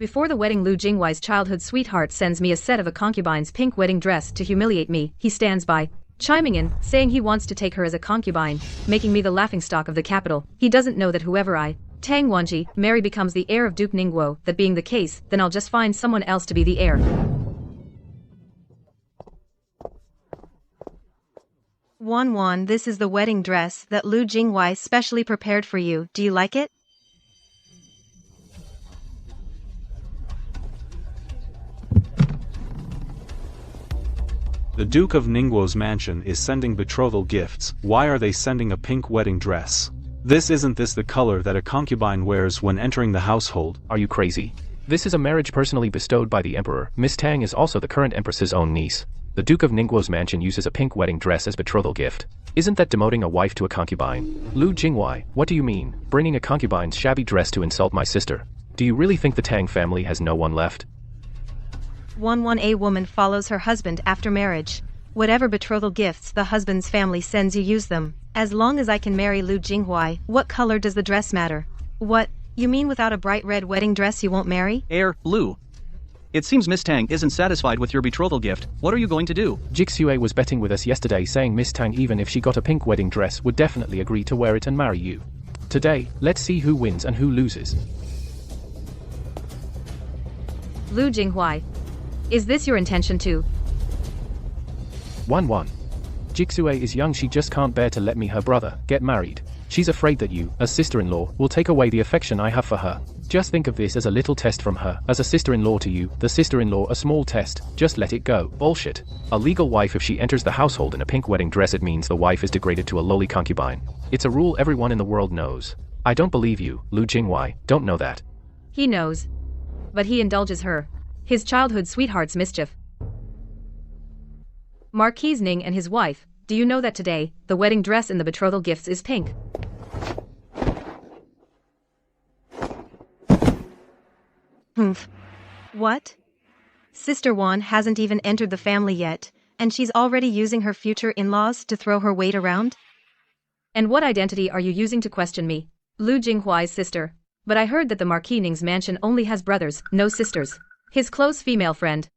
Before the wedding, Liu Jinghui's childhood sweetheart sends me a set of a concubine's pink wedding dress to humiliate me. He stands by, chiming in, saying he wants to take her as a concubine, making me the laughingstock of the capital. He doesn't know that whoever I, Tang Wanji, marry becomes the heir of Duke Ningguo. That being the case, then I'll just find someone else to be the heir. Wan, this is the wedding dress that Liu Jinghui specially prepared for you. Do you like it? The Duke of Ningguo's mansion is sending betrothal gifts. Why are they sending a pink wedding dress? Isn't this the color that a concubine wears when entering the household? Are you crazy? This is a marriage personally bestowed by the emperor. Miss Tang is also the current empress's own niece. The Duke of Ningguo's mansion uses a pink wedding dress as betrothal gift. Isn't that demoting a wife to a concubine? Liu Jinghui, what do you mean, bringing a concubine's shabby dress to insult my sister? Do you really think the Tang family has no one left? A woman follows her husband after marriage. Whatever betrothal gifts the husband's family sends, you use them. As long as I can marry Liu Jinghui, what color does the dress matter? What, you mean without a bright red wedding dress you won't marry? Heir, Liu. It seems Miss Tang isn't satisfied with your betrothal gift. What are you going to do? Zhixue was betting with us yesterday, saying Miss Tang, even if she got a pink wedding dress, would definitely agree to wear it and marry you. Today, let's see who wins and who loses. Liu Jinghui, is this your intention too? 1. Zhixue is young, she just can't bear to let me, her brother, get married. She's afraid that you, as sister-in-law, will take away the affection I have for her. Just think of this as a little test from her, as a sister-in-law to you, the sister-in-law, a small test, just let it go. Bullshit. A legal wife, if she enters the household in a pink wedding dress, it means the wife is degraded to a lowly concubine. It's a rule everyone in the world knows. I don't believe you, Liu Jinghui, don't know that. He knows. But he indulges her. His childhood sweetheart's mischief. Marquis Ning and his wife, do you know that today, the wedding dress in the betrothal gifts is pink? What? Sister Wan hasn't even entered the family yet, and she's already using her future in-laws to throw her weight around? And what identity are you using to question me? Liu Jinghui's sister. But I heard that the Marquis Ning's mansion only has brothers, no sisters. His close female friend.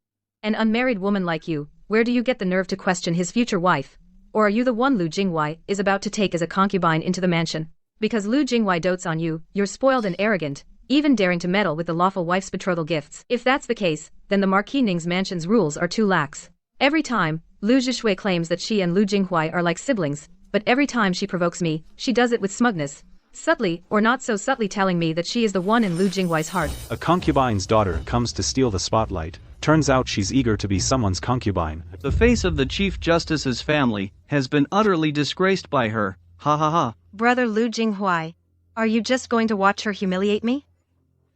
An unmarried woman like you, where do you get the nerve to question his future wife? Or are you the one Liu Jinghui is about to take as a concubine into the mansion? Because Liu Jinghui dotes on you, you're spoiled and arrogant, even daring to meddle with the lawful wife's betrothal gifts. If that's the case, then the Marquis Ning's mansion's rules are too lax. Every time, Liu Zhixue claims that she and Liu Jinghui are like siblings, but every time she provokes me, she does it with smugness. Subtly, or not so subtly, telling me that she is the one in Liu Jinghui's heart. A concubine's daughter comes to steal the spotlight. Turns out she's eager to be someone's concubine. The face of the Chief Justice's family has been utterly disgraced by her. Ha ha ha. Brother Liu Jinghui, are you just going to watch her humiliate me?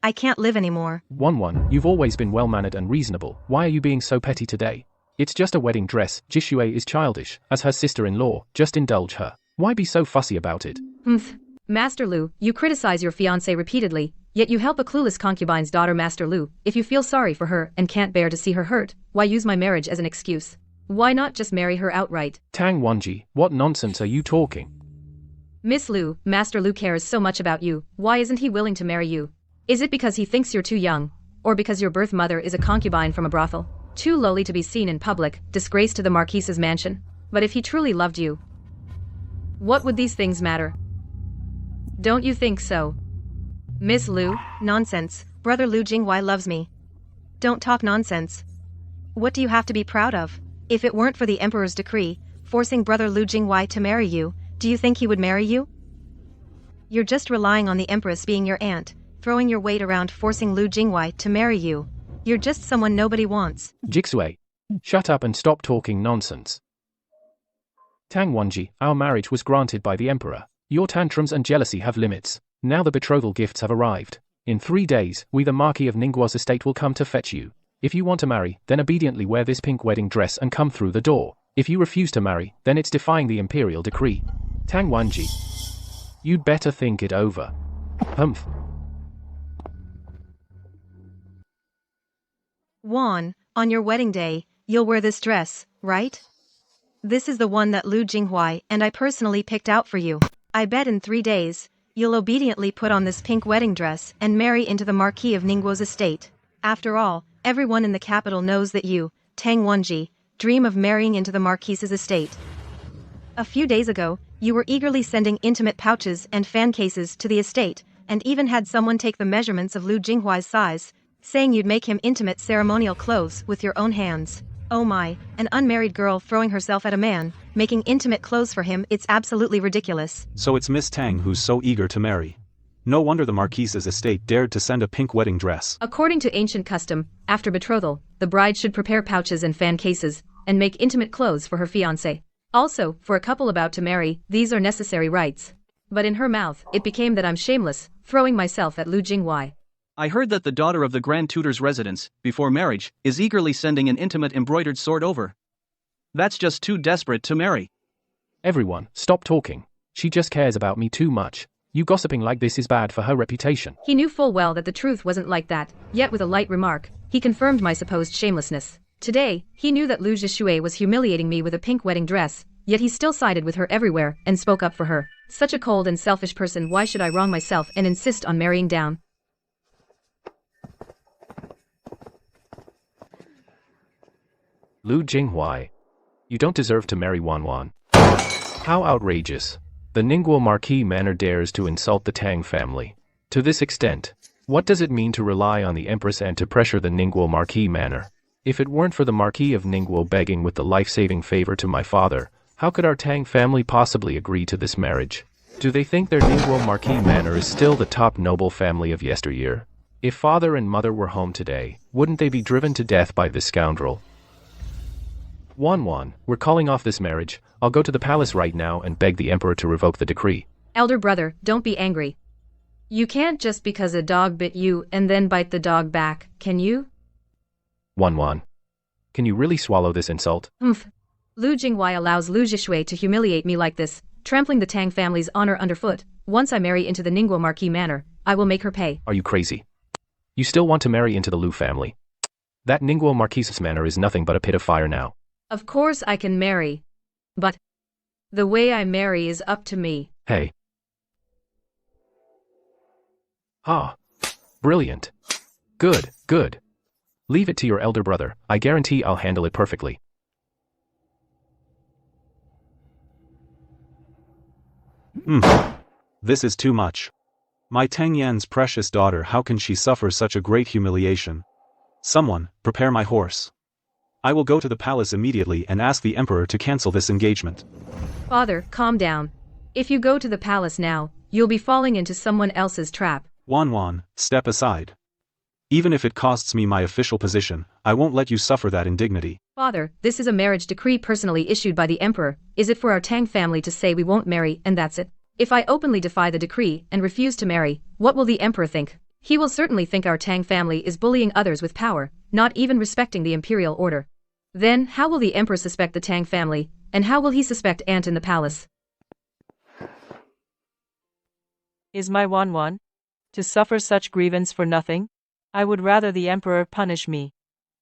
I can't live anymore. 1. You've always been well-mannered and reasonable. Why are you being so petty today? It's just a wedding dress. Zhixue is childish. As her sister-in-law, just indulge her. Why be so fussy about it? Master Liu, you criticize your fiancée repeatedly, yet you help a clueless concubine's daughter. Master Liu, if you feel sorry for her and can't bear to see her hurt, why use my marriage as an excuse? Why not just marry her outright? Tang Wanji, what nonsense are you talking? Miss Liu, Master Liu cares so much about you. Why isn't he willing to marry you? Is it because he thinks you're too young? Or because your birth mother is a concubine from a brothel? Too lowly to be seen in public, disgrace to the Marquis's mansion? But if he truly loved you, what would these things matter? Don't you think so? Miss Liu? Nonsense. Brother Liu Jinghui loves me. Don't talk nonsense. What do you have to be proud of? If it weren't for the emperor's decree, forcing Brother Liu Jinghui to marry you, do you think he would marry you? You're just relying on the empress being your aunt, throwing your weight around, forcing Liu Jinghui to marry you. You're just someone nobody wants. Zhixue, shut up and stop talking nonsense. Tang Wanji, our marriage was granted by the emperor. Your tantrums and jealousy have limits. Now the betrothal gifts have arrived. In 3 days, we the Marquis of Ningguo's estate will come to fetch you. If you want to marry, then obediently wear this pink wedding dress and come through the door. If you refuse to marry, then it's defying the imperial decree. Tang Wanji, you'd better think it over. Wan, on your wedding day, you'll wear this dress, right? This is the one that Liu Jinghui and I personally picked out for you. I bet in 3 days, you'll obediently put on this pink wedding dress and marry into the Marquis of Ningguo's estate. After all, everyone in the capital knows that you, Tang Wenji, dream of marrying into the marquise's estate. A few days ago, you were eagerly sending intimate pouches and fan cases to the estate, and even had someone take the measurements of Liu Zhixue's size, saying you'd make him intimate ceremonial clothes with your own hands. Oh my, an unmarried girl throwing herself at a man, making intimate clothes for him, it's absolutely ridiculous. So it's Miss Tang who's so eager to marry. No wonder the Marquise's estate dared to send a pink wedding dress. According to ancient custom, after betrothal, the bride should prepare pouches and fan cases, and make intimate clothes for her fiancé. Also, for a couple about to marry, these are necessary rites. But in her mouth, it became that I'm shameless, throwing myself at Liu Zhixue. I heard that the daughter of the Grand Tutor's residence, before marriage, is eagerly sending an intimate embroidered sword over. That's just too desperate to marry. Everyone, stop talking. She just cares about me too much. You gossiping like this is bad for her reputation. He knew full well that the truth wasn't like that, yet with a light remark, he confirmed my supposed shamelessness. Today, he knew that Liu Zhixue was humiliating me with a pink wedding dress, yet he still sided with her everywhere and spoke up for her. Such a cold and selfish person, why should I wrong myself and insist on marrying down? Liu Zhixue. You don't deserve to marry Wanwan. How outrageous. The Ningguo Marquis Manor dares to insult the Tang family. To this extent, what does it mean to rely on the Empress and to pressure the Ningguo Marquis Manor? If it weren't for the Marquis of Ningguo begging with the life-saving favor to my father, how could our Tang family possibly agree to this marriage? Do they think their Ningguo Marquis Manor is still the top noble family of yesteryear? If father and mother were home today, wouldn't they be driven to death by this scoundrel? Wanwan, we're calling off this marriage. I'll go to the palace right now and beg the emperor to revoke the decree. Elder brother, don't be angry. You can't just because a dog bit you and then bite the dog back, can you? Wanwan, can you really swallow this insult? Liu Zhixue allows Liu Zhixue to humiliate me like this, trampling the Tang family's honor underfoot. Once I marry into the Ningguo Marquis Manor, I will make her pay. Are you crazy? You still want to marry into the Liu family? That Ningguo Marquis's manor is nothing but a pit of fire now. Of course I can marry. But the way I marry is up to me. Hey. Ah. Brilliant. Good, good. Leave it to your elder brother. I guarantee I'll handle it perfectly. This is too much. My Tang Yan's precious daughter, how can she suffer such a great humiliation? Someone, prepare my horse. I will go to the palace immediately and ask the emperor to cancel this engagement. Father, calm down. If you go to the palace now, you'll be falling into someone else's trap. Wanwan, step aside. Even if it costs me my official position, I won't let you suffer that indignity. Father, this is a marriage decree personally issued by the emperor. Is it for our Tang family to say we won't marry and that's it? If I openly defy the decree and refuse to marry, what will the emperor think? He will certainly think our Tang family is bullying others with power, not even respecting the imperial order. Then, how will the emperor suspect the Tang family, and how will he suspect Aunt in the palace? Is my Wanwan to suffer such grievance for nothing? I would rather the emperor punish me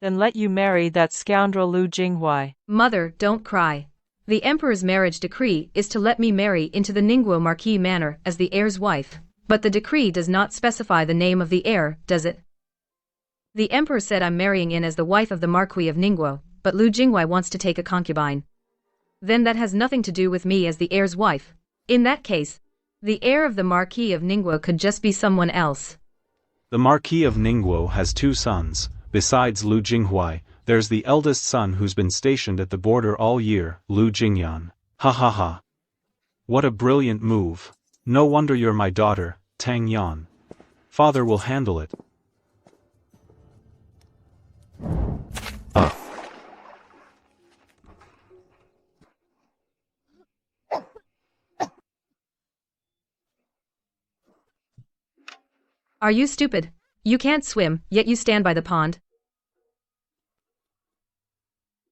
than let you marry that scoundrel Liu Zhixue. Mother, don't cry. The emperor's marriage decree is to let me marry into the Ningguo Marquis Manor as the heir's wife, but the decree does not specify the name of the heir, does it? The emperor said I'm marrying in as the wife of the Marquis of Ningguo, but Liu Zhixue wants to take a concubine. Then that has nothing to do with me as the heir's wife. In that case, the heir of the Marquis of Ningguo could just be someone else. The Marquis of Ningguo has 2 sons. Besides Liu Zhixue, there's the eldest son who's been stationed at the border all year, Liu Jingyan. Ha ha ha. What a brilliant move. No wonder you're my daughter, Tang Yan. Father will handle it. Are you stupid? You can't swim, yet you stand by the pond.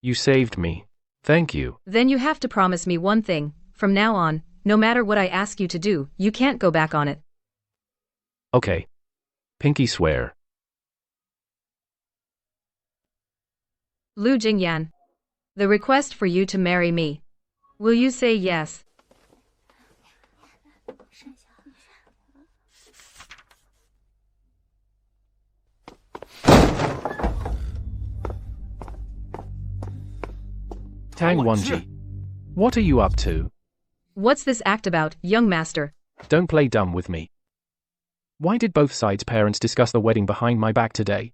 You saved me. Thank you. Then you have to promise me one thing. From now on, no matter what I ask you to do, you can't go back on it. Okay. Pinky swear. Liu Jingyan. The request for you to marry me. Will you say yes? Tang Wanji. What are you up to? What's this act about, young master? Don't play dumb with me. Why did both sides' parents discuss the wedding behind my back today?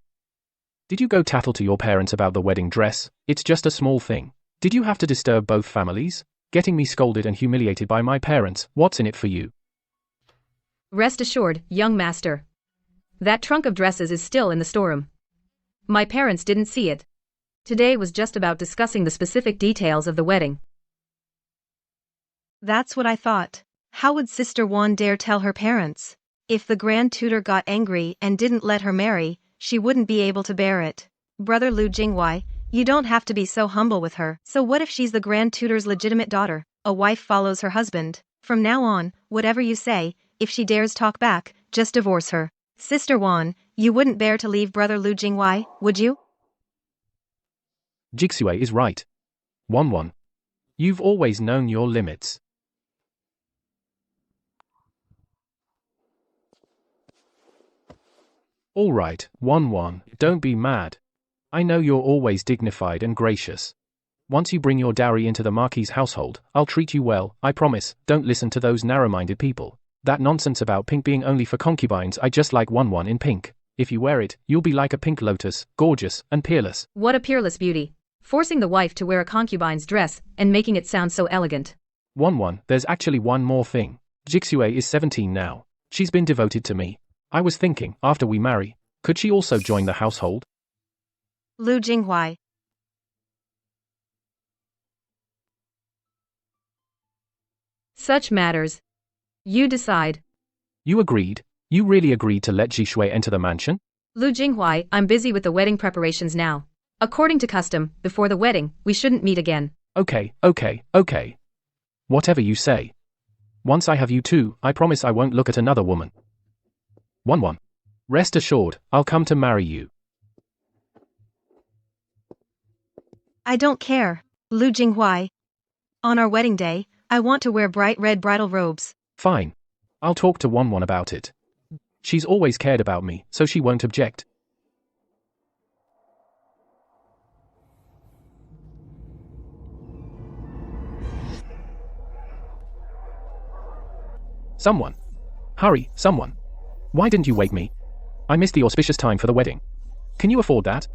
Did you go tattle to your parents about the wedding dress? It's just a small thing. Did you have to disturb both families? Getting me scolded and humiliated by my parents, what's in it for you? Rest assured, young master. That trunk of dresses is still in the storeroom. My parents didn't see it. Today was just about discussing the specific details of the wedding. That's what I thought. How would Sister Wan dare tell her parents? If the Grand Tutor got angry and didn't let her marry, she wouldn't be able to bear it. Brother Liu Jinghuai, you don't have to be so humble with her. So what if she's the Grand Tutor's legitimate daughter? A wife follows her husband. From now on, whatever you say, if she dares talk back, just divorce her. Sister Wan, you wouldn't bear to leave Brother Liu Jinghuai, would you? Zhixue is right. Wan. You've always known your limits. Alright, Wan, don't be mad. I know you're always dignified and gracious. Once you bring your dowry into the Marquis's household, I'll treat you well, I promise. Don't listen to those narrow-minded people. That nonsense about pink being only for concubines. I just like Wan in pink. If you wear it, you'll be like a pink lotus, gorgeous and peerless. What a peerless beauty. Forcing the wife to wear a concubine's dress and making it sound so elegant. Wan, there's actually one more thing. Zhixue is 17 now. She's been devoted to me. I was thinking, after we marry, could she also join the household? Liu Jinghuai. Such matters. You decide. You agreed? You really agreed to let Zhixue enter the mansion? Liu Jinghuai, I'm busy with the wedding preparations now. According to custom, before the wedding, we shouldn't meet again. Okay. Whatever you say. Once I have you two, I promise I won't look at another woman. Wan. Rest assured, I'll come to marry you. I don't care, Liu Jinghuai. On our wedding day, I want to wear bright red bridal robes. Fine. I'll talk to Wan about it. She's always cared about me, so she won't object. Someone. Hurry, someone. Why didn't you wake me? I missed the auspicious time for the wedding. Can you afford that?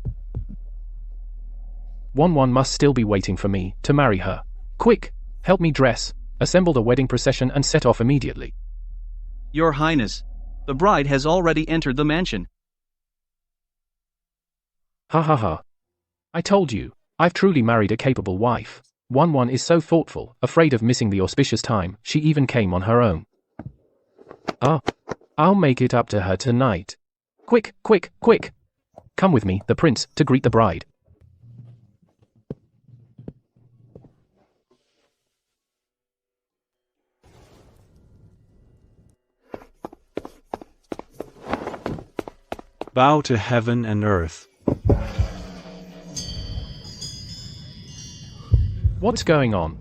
Wan must still be waiting for me to marry her. Quick, help me dress, assemble the wedding procession and set off immediately. Your Highness, the bride has already entered the mansion. Ha. I told you, I've truly married a capable wife. Wan is so thoughtful, afraid of missing the auspicious time, she even came on her own. I'll make it up to her tonight. Quick. Come with me, the prince, to greet the bride. Bow to heaven and earth. What's going on?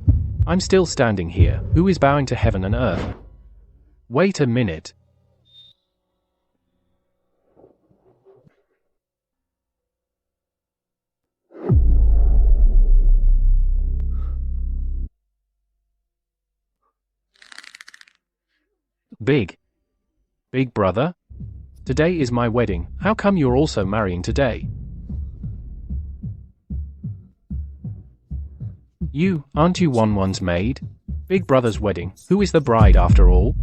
I'm still standing here. Who is bowing to heaven and earth? Wait a minute. Big brother? Today is my wedding. How come you're also marrying today? Aren't you Wan's maid? Big brother's wedding. Who is the bride after all?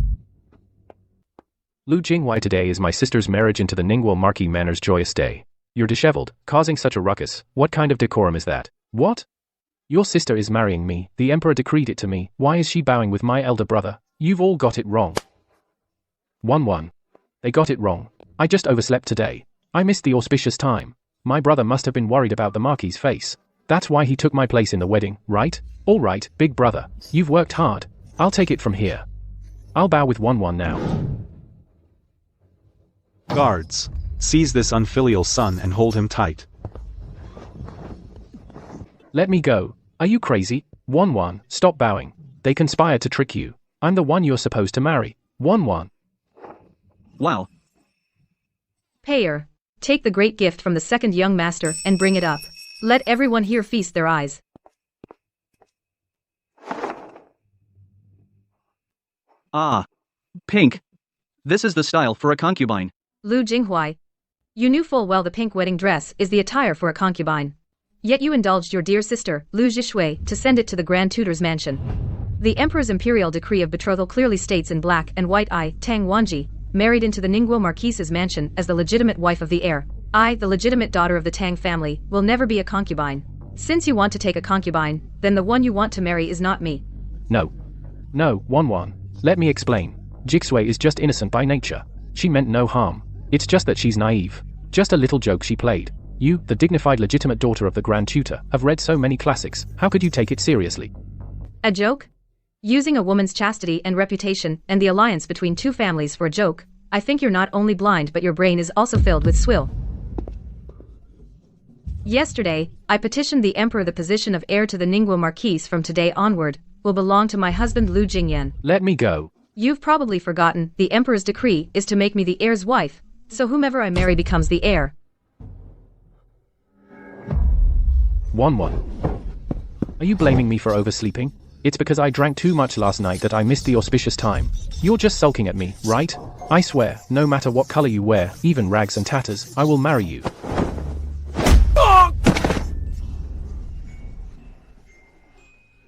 Liu Jinghuai, today is my sister's marriage into the Ningguo Marquis Manor's joyous day. You're disheveled, causing such a ruckus. What kind of decorum is that? What? Your sister is marrying me. The emperor decreed it to me. Why is she bowing with my elder brother? You've all got it wrong. Wan. They got it wrong. I just overslept today. I missed the auspicious time. My brother must have been worried about the Marquis's face. That's why he took my place in the wedding, right? All right, big brother. You've worked hard. I'll take it from here. I'll bow with Wan now. Guards, seize this unfilial son and hold him tight. Let me go. Are you crazy? Wan, stop bowing. They conspired to trick you. I'm the one you're supposed to marry. Wan. Wow. Payer, take the great gift from the second young master and bring it up. Let everyone here feast their eyes. Ah. Pink. This is the style for a concubine. Liu Zhixue. You knew full well the pink wedding dress is the attire for a concubine. Yet you indulged your dear sister, Liu Zhixue, to send it to the Grand Tutor's mansion. The Emperor's imperial decree of betrothal clearly states in black and white I, Tang Wanji, married into the Ningguo Marquise's mansion as the legitimate wife of the heir. I, the legitimate daughter of the Tang family, will never be a concubine. Since you want to take a concubine, then the one you want to marry is not me. No. No, Wanwan. Let me explain. Zhixue is just innocent by nature. She meant no harm. It's just that she's naive. Just a little joke she played. You, the dignified legitimate daughter of the Grand Tutor, have read so many classics. How could you take it seriously? A joke? Using a woman's chastity and reputation and the alliance between two families for a joke, I think you're not only blind but your brain is also filled with swill. Yesterday, I petitioned the Emperor the position of heir to the Ningguo Marquise from today onward will belong to my husband Liu Jingyan. Let me go. You've probably forgotten, the Emperor's decree is to make me the heir's wife, so whomever I marry becomes the heir. Wanwan. Are you blaming me for oversleeping? It's because I drank too much last night that I missed the auspicious time. You're just sulking at me, right? I swear, no matter what color you wear, even rags and tatters, I will marry you.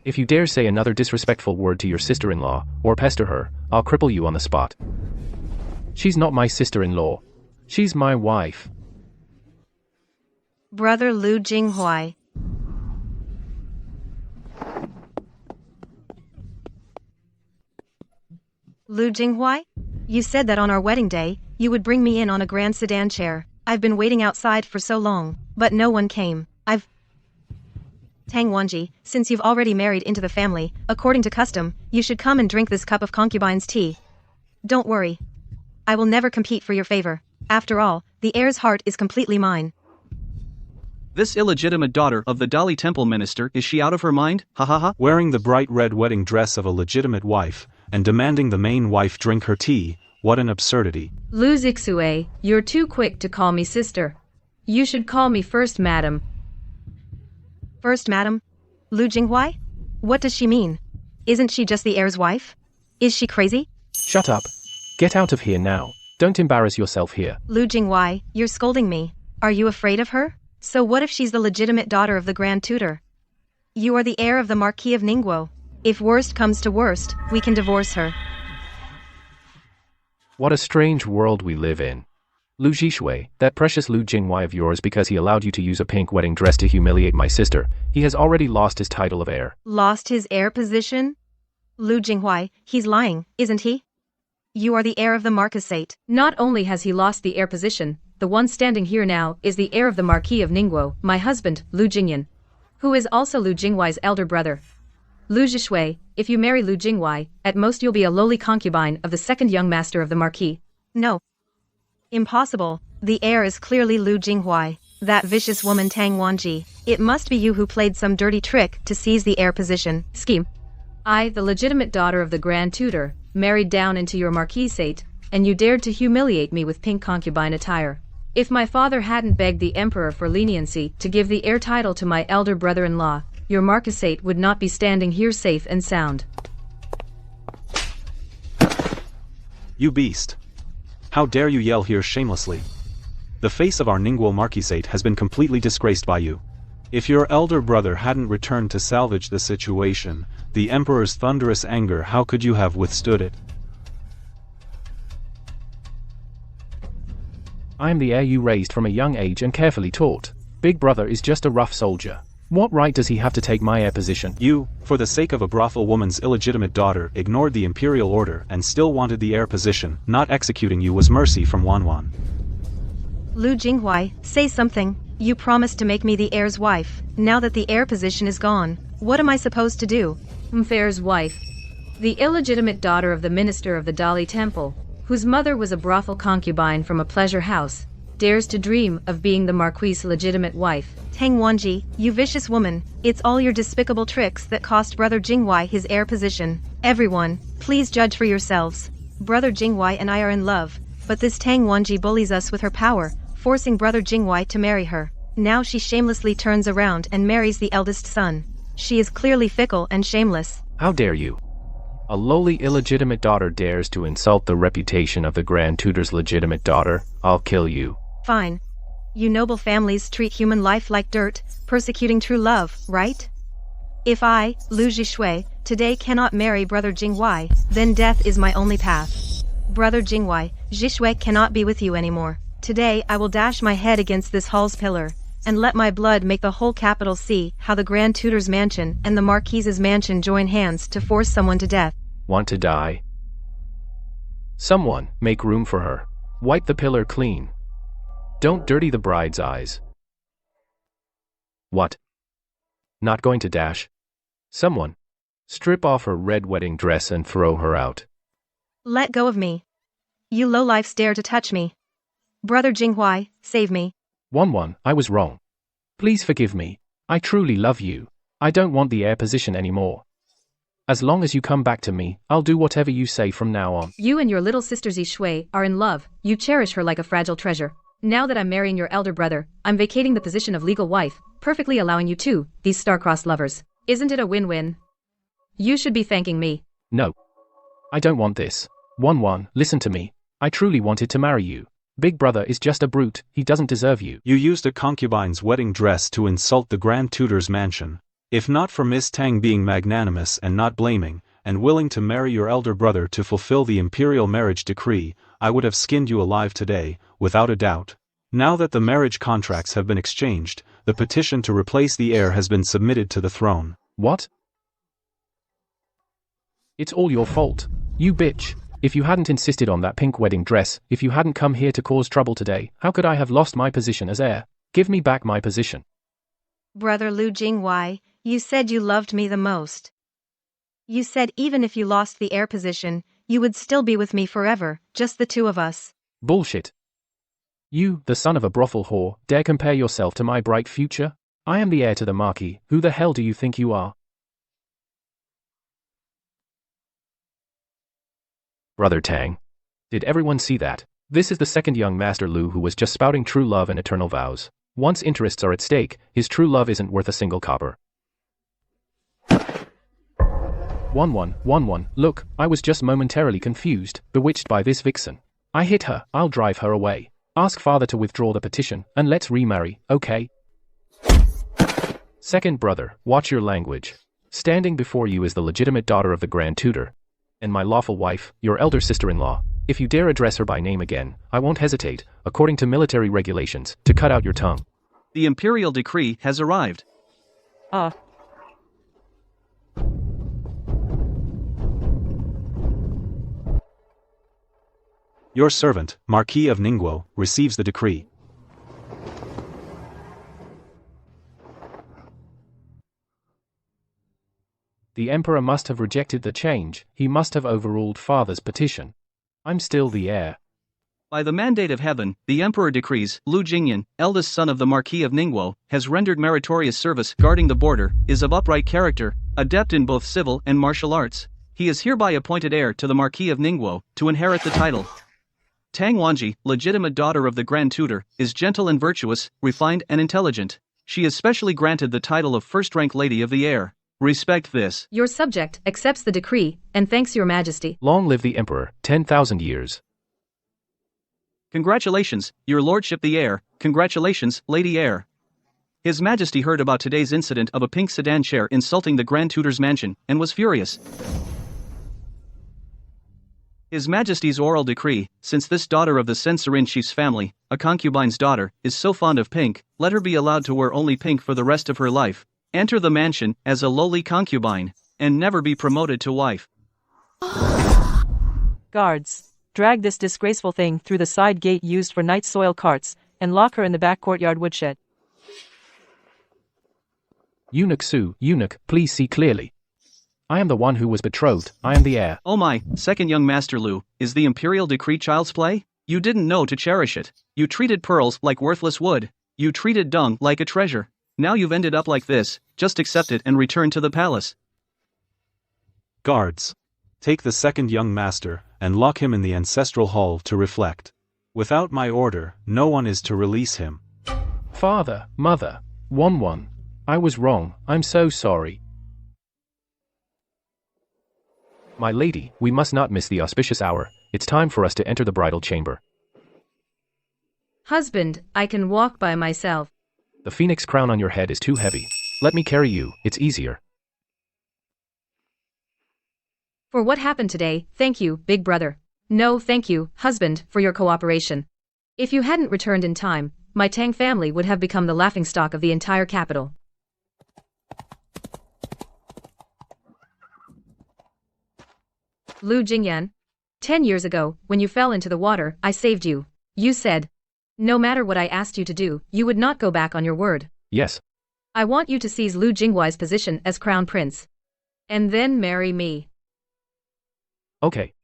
If you dare say another disrespectful word to your sister-in-law, or pester her, I'll cripple you on the spot. She's not my sister-in-law. She's my wife. Brother Liu Jixue. Liu Jixue? You said that on our wedding day, you would bring me in on a grand sedan chair. I've been waiting outside for so long, but no one came. Tang Wanji, since you've already married into the family, according to custom, you should come and drink this cup of concubine's tea. Don't worry. I will never compete for your favor. After all, the heir's heart is completely mine. This illegitimate daughter of the Dali Temple minister, is she out of her mind? Ha ha ha. Wearing the bright red wedding dress of a legitimate wife, and demanding the main wife drink her tea, what an absurdity. Liu Zhixue, you're too quick to call me sister. You should call me first madam. First madam? Liu Jixue? What does she mean? Isn't she just the heir's wife? Is she crazy? Shut up. Get out of here now. Don't embarrass yourself here. Liu Jixue, you're scolding me. Are you afraid of her? So what if she's the legitimate daughter of the Grand Tutor? You are the heir of the Marquis of Ningguo. If worst comes to worst, we can divorce her. What a strange world we live in. Liu Zhixue, that precious Liu Jixue of yours, because he allowed you to use a pink wedding dress to humiliate my sister, he has already lost his title of heir. Lost his heir position? Liu Jixue, he's lying, isn't he? You are the heir of the Marquisate. Not only has he lost the heir position, the one standing here now is the heir of the Marquis of Ningguo, my husband, Liu Jingyan, who is also Liu Jinghui's elder brother. Liu Zhixue, if you marry Liu Jixue, at most you'll be a lowly concubine of the second young master of the Marquis. No. Impossible. The heir is clearly Liu Jixue, that vicious woman Tang Wanji. It must be you who played some dirty trick to seize the heir position. Scheme. I, the legitimate daughter of the Grand Tutor, married down into your Marquisate, and you dared to humiliate me with pink concubine attire. If my father hadn't begged the Emperor for leniency to give the heir title to my elder brother-in-law, your Marquisate would not be standing here safe and sound. You beast. How dare you yell here shamelessly? The face of our Ningguo Marquisate has been completely disgraced by you. If your elder brother hadn't returned to salvage the situation, the Emperor's thunderous anger, how could you have withstood it? I am the heir you raised from a young age and carefully taught. Big brother is just a rough soldier. What right does he have to take my heir position? You, for the sake of a brothel woman's illegitimate daughter, ignored the imperial order and still wanted the heir position. Not executing you was mercy from Wanwan. Liu Jixue, say something. You promised to make me the heir's wife. Now that the heir position is gone, what am I supposed to do? Heir's wife. The illegitimate daughter of the minister of the Dali Temple, whose mother was a brothel concubine from a pleasure house, dares to dream of being the Marquis' legitimate wife. Tang Wanji, you vicious woman, it's all your despicable tricks that cost Brother Jixue his heir position. Everyone, please judge for yourselves. Brother Jixue and I are in love, but this Tang Wanji bullies us with her power, forcing Brother Jixue to marry her. Now she shamelessly turns around and marries the eldest son. She is clearly fickle and shameless. How dare you? A lowly illegitimate daughter dares to insult the reputation of the Grand Tutor's legitimate daughter. I'll kill you. Fine. You noble families treat human life like dirt, persecuting true love, right? If I, Liu Zhixue, today cannot marry Brother Jinghuai, then death is my only path. Brother Jinghuai, Zhixue cannot be with you anymore. Today I will dash my head against this hall's pillar, and let my blood make the whole capital see how the Grand Tutor's mansion and the Marquise's mansion join hands to force someone to death. Want to die? Someone, make room for her. Wipe the pillar clean. Don't dirty the bride's eyes. What? Not going to dash? Someone, strip off her red wedding dress and throw her out. Let go of me. You lowlifes dare to touch me. Brother Jinghuai, save me. 1-1, I was wrong. Please forgive me. I truly love you. I don't want the heir position anymore. As long as you come back to me, I'll do whatever you say from now on. You and your little sister Zhixue are in love. You cherish her like a fragile treasure. Now that I'm marrying your elder brother, I'm vacating the position of legal wife, perfectly allowing you two, these star-crossed lovers. Isn't it a win-win? You should be thanking me. No. I don't want this. 1-1, listen to me. I truly wanted to marry you. Big brother is just a brute, he doesn't deserve you. You used a concubine's wedding dress to insult the Grand Tutor's mansion. If not for Miss Tang being magnanimous and not blaming, and willing to marry your elder brother to fulfill the imperial marriage decree, I would have skinned you alive today, without a doubt. Now that the marriage contracts have been exchanged, the petition to replace the heir has been submitted to the throne. What? It's all your fault. You bitch. If you hadn't insisted on that pink wedding dress, if you hadn't come here to cause trouble today, how could I have lost my position as heir? Give me back my position. Brother Liu Jinghuai, you said you loved me the most. You said even if you lost the heir position, you would still be with me forever, just the two of us. Bullshit. You, the son of a brothel whore, dare compare yourself to my bright future? I am the heir to the Marquis. Who the hell do you think you are? Brother Tang. Did everyone see that? This is the second young Master Lu who was just spouting true love and eternal vows. Once interests are at stake, his true love isn't worth a single copper. 1-1, look, I was just momentarily confused, bewitched by this vixen. I hit her, I'll drive her away. Ask father to withdraw the petition, and let's remarry, okay? Second brother, watch your language. Standing before you is the legitimate daughter of the Grand Tutor, and my lawful wife, your elder sister-in-law. If you dare address her by name again, I won't hesitate, according to military regulations, to cut out your tongue. The imperial decree has arrived. Your servant, Marquis of Ningguo, receives the decree. The emperor must have rejected the change, he must have overruled father's petition. I'm still the heir. By the mandate of heaven, the emperor decrees, Liu Jingyan, eldest son of the Marquis of Ningguo, has rendered meritorious service guarding the border, is of upright character, adept in both civil and martial arts. He is hereby appointed heir to the Marquis of Ningguo, to inherit the title. Tang Wanji, legitimate daughter of the Grand Tutor, is gentle and virtuous, refined and intelligent. She is specially granted the title of first-rank Lady of the Air. Respect this. Your subject accepts the decree, and thanks your majesty. Long live the emperor, 10,000 years. Congratulations, your lordship the heir. Congratulations, Lady Heir. His Majesty heard about today's incident of a pink sedan chair insulting the Grand Tutor's mansion, and was furious. His Majesty's oral decree, since this daughter of the Censorin chief's family, a concubine's daughter, is so fond of pink, let her be allowed to wear only pink for the rest of her life, enter the mansion as a lowly concubine, and never be promoted to wife. Guards, drag this disgraceful thing through the side gate used for night soil carts, and lock her in the back courtyard woodshed. Eunuch Su, eunuch, please see clearly. I am the one who was betrothed, I am the heir. Oh my, second young Master Lu, is the imperial decree child's play? You didn't know to cherish it. You treated pearls like worthless wood. You treated dung like a treasure. Now you've ended up like this, just accept it and return to the palace. Guards. Take the second young master, and lock him in the ancestral hall to reflect. Without my order, no one is to release him. Father, mother, 1-1. I was wrong, I'm so sorry. My lady, we must not miss the auspicious hour. It's time for us to enter the bridal chamber. Husband, I can walk by myself. The phoenix crown on your head is too heavy. Let me carry you, it's easier. For what happened today, thank you, big brother. No, thank you, husband, for your cooperation. If you hadn't returned in time, my Tang family would have become the laughingstock of the entire capital. Liu Jingyan. 10 years ago, when you fell into the water, I saved you. You said, no matter what I asked you to do, you would not go back on your word. Yes. I want you to seize Liu Jinghuai's position as crown prince. And then marry me. Okay.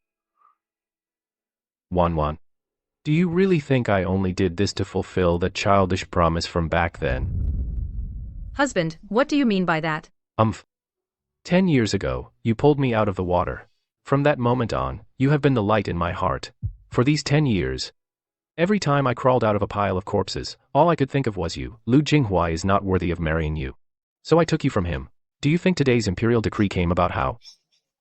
Wan. Do you really think I only did this to fulfill that childish promise from back then? Husband, what do you mean by that? 10 years ago, you pulled me out of the water. From that moment on, you have been the light in my heart. For these 10 years, every time I crawled out of a pile of corpses, all I could think of was you. Liu Jinghuai is not worthy of marrying you. So I took you from him. Do you think today's imperial decree came about how?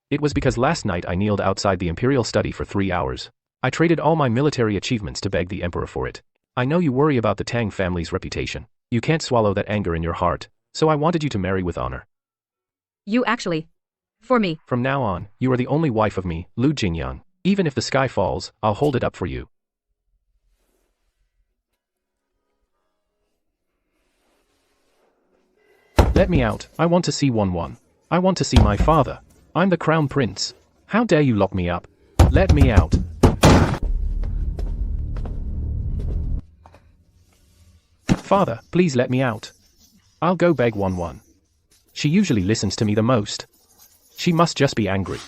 It was because last night I kneeled outside the imperial study for 3 hours. I traded all my military achievements to beg the emperor for it. I know you worry about the Tang family's reputation. You can't swallow that anger in your heart, so I wanted you to marry with honor. You actually... For me. From now on, you are the only wife of me, Liu Jingyan. Even if the sky falls, I'll hold it up for you. Let me out. I want to see Wan. I want to see my father. I'm the crown prince. How dare you lock me up? Let me out. Father, please let me out. I'll go beg Wan. She usually listens to me the most. She must just be angry.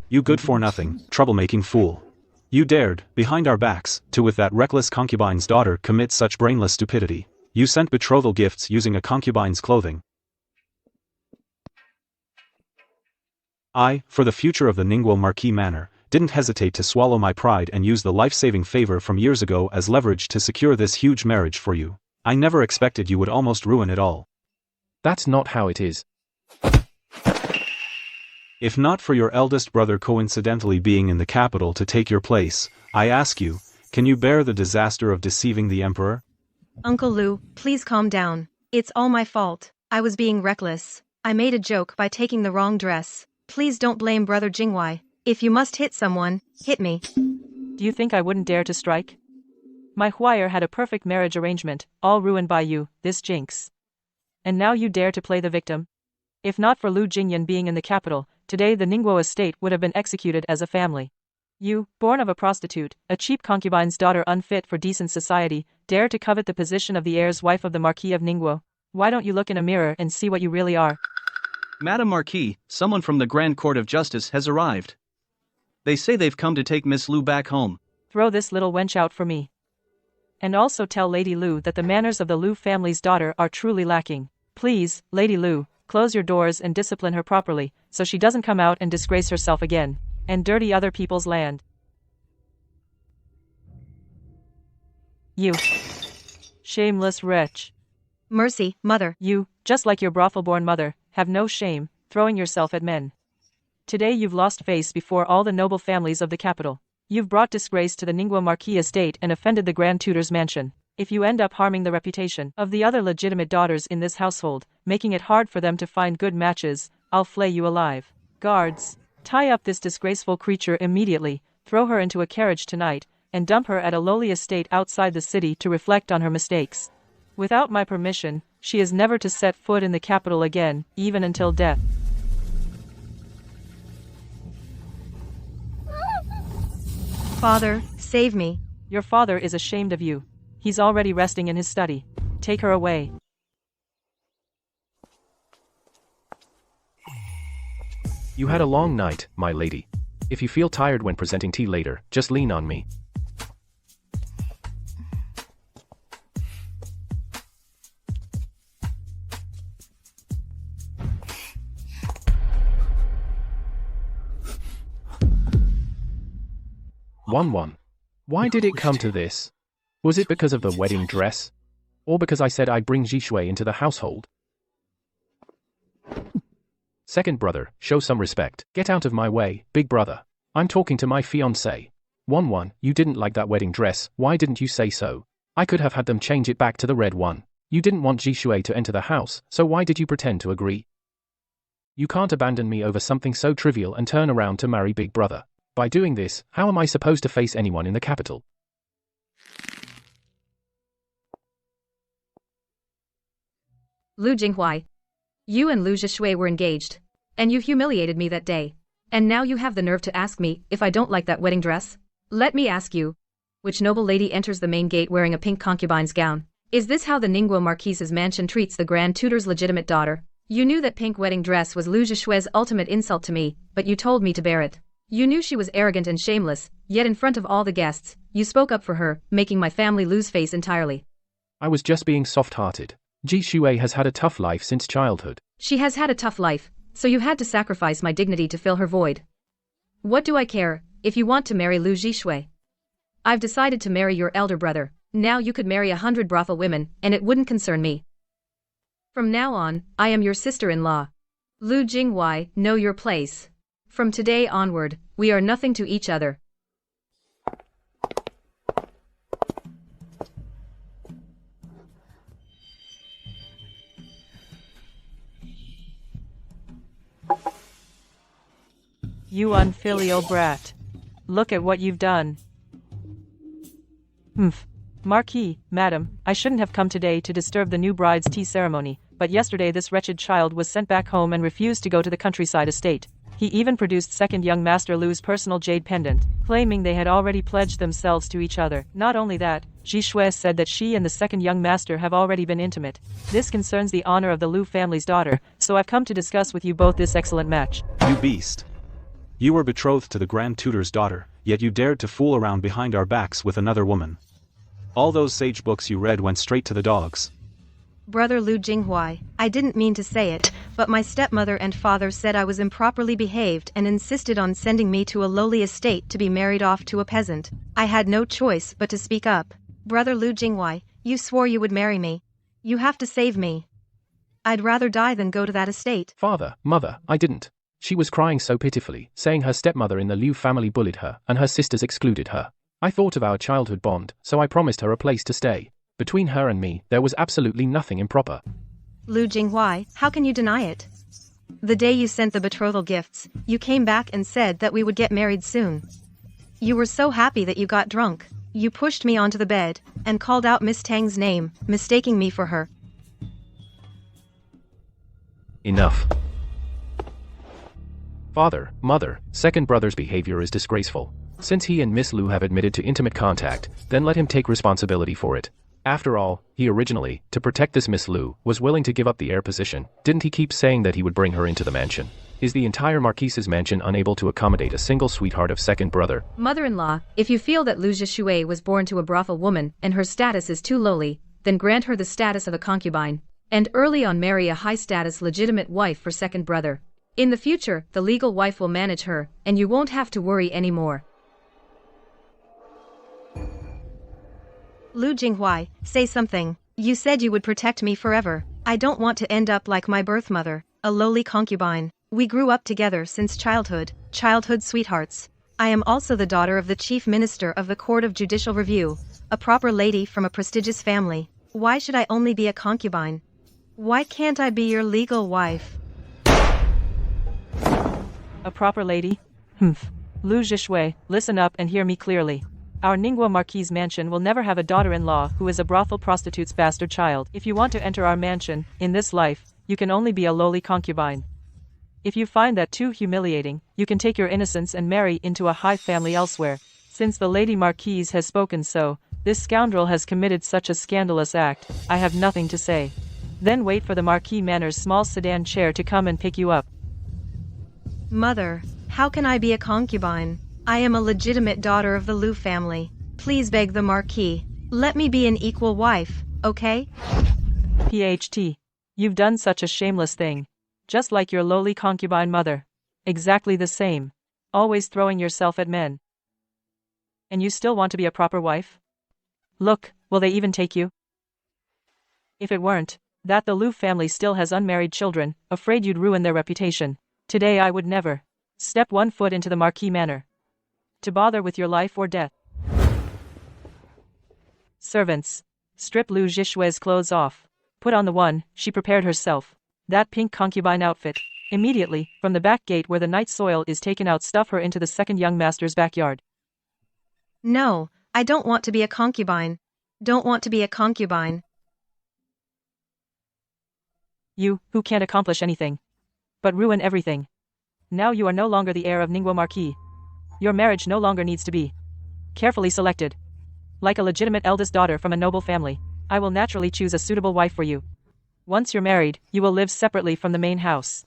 You good-for-nothing, troublemaking fool. You dared, behind our backs, to with that reckless concubine's daughter commit such brainless stupidity. You sent betrothal gifts using a concubine's clothing. I, for the future of the Ningguo Marquis Manor, didn't hesitate to swallow my pride and use the life-saving favor from years ago as leverage to secure this huge marriage for you. I never expected you would almost ruin it all. That's not how it is. If not for your eldest brother coincidentally being in the capital to take your place, I ask you, can you bear the disaster of deceiving the emperor? Uncle Liu, please calm down. It's all my fault. I was being reckless. I made a joke by taking the wrong dress. Please don't blame Brother Jinghuai. If you must hit someone, hit me. Do you think I wouldn't dare to strike? My Huayr had a perfect marriage arrangement, all ruined by you, this jinx. And now you dare to play the victim? If not for Liu Jingyan being in the capital, today the Ningguo estate would have been executed as a family. You, born of a prostitute, a cheap concubine's daughter unfit for decent society, dare to covet the position of the heir's wife of the Marquis of Ningguo. Why don't you look in a mirror and see what you really are? Madam Marquis, someone from the Grand Court of Justice has arrived. They say they've come to take Miss Liu back home. Throw this little wench out for me. And also tell Lady Liu that the manners of the Liu family's daughter are truly lacking. Please, Lady Liu, close your doors and discipline her properly, so she doesn't come out and disgrace herself again, and dirty other people's land. You shameless wretch. Mercy, mother. You, just like your brothel-born mother, have no shame, throwing yourself at men. Today you've lost face before all the noble families of the capital. You've brought disgrace to the Ningguo Marquis estate and offended the Grand Tutor's mansion. If you end up harming the reputation of the other legitimate daughters in this household, making it hard for them to find good matches, I'll flay you alive. Guards, tie up this disgraceful creature immediately, throw her into a carriage tonight, and dump her at a lowly estate outside the city to reflect on her mistakes. Without my permission, she is never to set foot in the capital again, even until death. Father, save me. Your father is ashamed of you. He's already resting in his study. Take her away. You had a long night, my lady. If you feel tired when presenting tea later, just lean on me. Wan. Why did it come to this? Was it because of the wedding dress? Or because I said I'd bring Zhixue into the household? Second brother, show some respect. Get out of my way, big brother. I'm talking to my fiancé. 1-1, you didn't like that wedding dress, why didn't you say so? I could have had them change it back to the red one. You didn't want Zhixue to enter the house, so why did you pretend to agree? You can't abandon me over something so trivial and turn around to marry big brother. By doing this, how am I supposed to face anyone in the capital? Liu Jinghuai. You and Liu Zhixue were engaged. And you humiliated me that day. And now you have the nerve to ask me if I don't like that wedding dress? Let me ask you. Which noble lady enters the main gate wearing a pink concubine's gown? Is this how the Ningguo Marquise's mansion treats the Grand Tutor's legitimate daughter? You knew that pink wedding dress was Liu Zhixue's ultimate insult to me, but you told me to bear it. You knew she was arrogant and shameless, yet in front of all the guests, you spoke up for her, making my family lose face entirely. I was just being soft-hearted. Zhixue has had a tough life since childhood. She has had a tough life, so you had to sacrifice my dignity to fill her void. What do I care, if you want to marry Liu Zhixue? I've decided to marry your elder brother. Now you could marry 100 brothel women, and it wouldn't concern me. From now on, I am your sister-in-law. Liu Jinghuai, know your place. From today onward, we are nothing to each other. You unfilial brat. Look at what you've done. Humph. Marquis, madam, I shouldn't have come today to disturb the new bride's tea ceremony, but yesterday this wretched child was sent back home and refused to go to the countryside estate. He even produced second young master Lu's personal jade pendant, claiming they had already pledged themselves to each other. Not only that, Zhixue said that she and the second young master have already been intimate. This concerns the honor of the Lu family's daughter, so I've come to discuss with you both this excellent match. You beast. You were betrothed to the Grand Tutor's daughter, yet you dared to fool around behind our backs with another woman. All those sage books you read went straight to the dogs. Brother Liu Jinghuai, I didn't mean to say it, but my stepmother and father said I was improperly behaved and insisted on sending me to a lowly estate to be married off to a peasant. I had no choice but to speak up. Brother Liu Jinghuai, you swore you would marry me. You have to save me. I'd rather die than go to that estate. Father, mother, I didn't. She was crying so pitifully, saying her stepmother in the Liu family bullied her and her sisters excluded her. I thought of our childhood bond, so I promised her a place to stay. Between her and me, there was absolutely nothing improper. Liu Jinghuai, how can you deny it? The day you sent the betrothal gifts, you came back and said that we would get married soon. You were so happy that you got drunk. You pushed me onto the bed and called out Miss Tang's name, mistaking me for her. Enough. Father, mother, second brother's behavior is disgraceful. Since he and Miss Lu have admitted to intimate contact, then let him take responsibility for it. After all, he originally, to protect this Miss Lu, was willing to give up the heir position. Didn't he keep saying that he would bring her into the mansion? Is the entire Marquise's mansion unable to accommodate a single sweetheart of second brother? Mother-in-law, if you feel that Liu Zhixue was born to a brothel woman and her status is too lowly, then grant her the status of a concubine, and early on marry a high-status legitimate wife for second brother. In the future, the legal wife will manage her, and you won't have to worry anymore. Liu Jinghuai, say something. You said you would protect me forever. I don't want to end up like my birth mother, a lowly concubine. We grew up together since childhood sweethearts. I am also the daughter of the chief minister of the Court of Judicial Review, a proper lady from a prestigious family. Why should I only be a concubine? Why can't I be your legal wife? A proper lady? Humph. Liu Zhixue, listen up and hear me clearly. Our Ningguo Marquis mansion will never have a daughter-in-law who is a brothel prostitute's bastard child. If you want to enter our mansion, in this life, you can only be a lowly concubine. If you find that too humiliating, you can take your innocence and marry into a high family elsewhere. Since the Lady Marquise has spoken so, this scoundrel has committed such a scandalous act, I have nothing to say. Then wait for the Marquis Manor's small sedan chair to come and pick you up. Mother, how can I be a concubine? I am a legitimate daughter of the Liu family. Please beg the Marquis. Let me be an equal wife, okay? PHT. You've done such a shameless thing. Just like your lowly concubine mother. Exactly the same. Always throwing yourself at men. And you still want to be a proper wife? Look, will they even take you? If it weren't that the Liu family still has unmarried children, afraid you'd ruin their reputation, Today I would never step one foot into the Marquis manor to bother with your life or death. Servants, strip Liu Zhixue's clothes off. Put on the one she prepared herself, that pink concubine outfit. Immediately, from the back gate where the night soil is taken out, stuff her into the second young master's backyard. No, I don't want to be a concubine. Don't want to be a concubine. You, who can't accomplish anything, but ruin everything. Now you are no longer the heir of Ningguo Marquis. Your marriage no longer needs to be carefully selected. Like a legitimate eldest daughter from a noble family, I will naturally choose a suitable wife for you. Once you're married, you will live separately from the main house.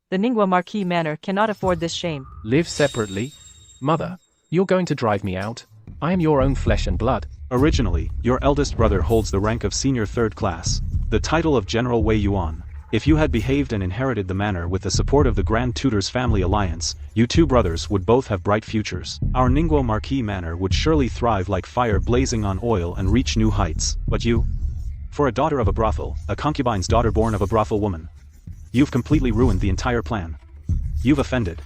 The Ningguo Marquis manor cannot afford this shame. Live separately? Mother, you're going to drive me out? I am your own flesh and blood. Originally, your eldest brother holds the rank of senior third class, the title of General Wei Yuan. If you had behaved and inherited the manor with the support of the Grand Tutor's family alliance, you two brothers would both have bright futures. Our Ningguo Marquis manor would surely thrive like fire blazing on oil and reach new heights. But you? For a daughter of a brothel, a concubine's daughter born of a brothel woman, you've completely ruined the entire plan. You've offended